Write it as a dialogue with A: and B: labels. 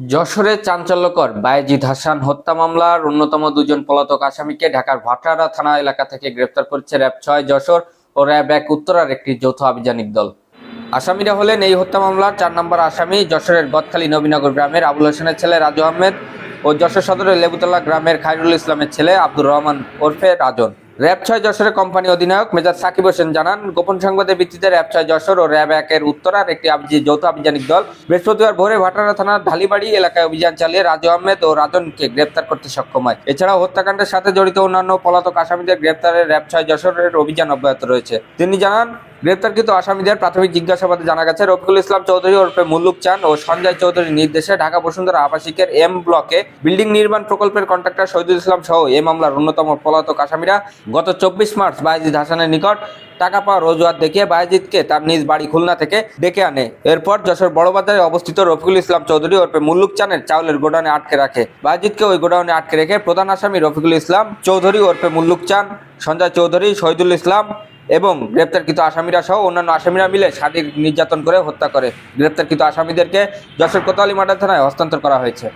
A: যশোরে চাঞ্চল্যকর বায়েজিদ হাসান হত্যা মামলার অন্যতম দুজন পলাতক আসামিকে ঢাকার ভাটারা থানা এলাকা থেকে গ্রেফতার করেছে র‍্যাব-৬ যশোর ও র‍্যাব-১ উত্তরার একটি যৌথ আভিযানিক দল। আসামিরা হলেন এই হত্যা মামলার ৪ নম্বর আসামি যশোরের গদখালী নবীনগর গ্রামের আবুল হোসেনের ছেলে রাজু আহমেদ ও যশোর সদরের লেবুতলা গ্রামের খায়রুল ইসলামের ছেলে আব্দুর রহমান ওরফে রাজন। র‍্যাব-৬ যশোরের কোম্পানি অধিনায়ক মেজর সাকিব হোসেন জানান, গোপন সংবাদের ভিত্তিতে র‍্যাব-৬ যশোর ও র‍্যাব-১ এর উত্তরার একটি যৌথ আভিযানিক দল বৃহস্পতিবার ভোরে ভাটারা থানার ঢালিবাড়ি এলাকায় অভিযান চালিয়ে রাজু আহমেদ ও রাজনকে গ্রেপ্তার করতে সক্ষম হয়। এছাড়াও হত্যাকাণ্ডের সাথে জড়িত অন্যান্য পলাতক আসামিদের গ্রেপ্তারে র‍্যাব-৬ যশোরের অভিযান অব্যাহত রয়েছে। তিনি জানান, গ্রেপ্তারকৃত আসামিদের প্রাথমিক জিজ্ঞাসাবাদে জানা গেছে, রফিকুল ইসলাম চৌধুরী ওরফে মুল্লুক চান ও সঞ্জয় চৌধুরীর নির্দেশে ঢাকা বসুন্ধরা আবাসিকের এম ব্লকে বিল্ডিং নির্মাণ প্রকল্পের কন্ট্রাক্টর শহীদুল ইসলাম সহ এই মামলার অন্যতম পলাতক আসামিরা গত ২৪ মার্চ বায়েজিদ হাসানের নিকট টাকা পাওয়ার অজুহাত দেখিয়ে বায়েজিদকে তার নিজ বাড়ি খুলনা থেকে ডেকে আনে। এরপর যশোর বড়বাজারে অবস্থিত রফিকুল ইসলাম চৌধুরী ওরফে মুল্লুক চানের চাউলের গোডাউনে আটকে রাখে। বায়েজিদকে ওই গোডাউনে আটকে রেখে প্রধান আসামি রফিকুল ইসলাম চৌধুরী ওরফে মুল্লুক চান, সঞ্জয় চৌধুরী, শহীদুল ইসলাম এবং গ্রেপ্তারকৃত আসামিরা সহ অন্যান্য আসামিরা মিলে শারীরিক নির্যাতন করে হত্যা করে। গ্রেপ্তারকৃত আসামিদেরকে যশোর কোতোয়ালি মডেল থানায় হস্তান্তর করা হয়েছে।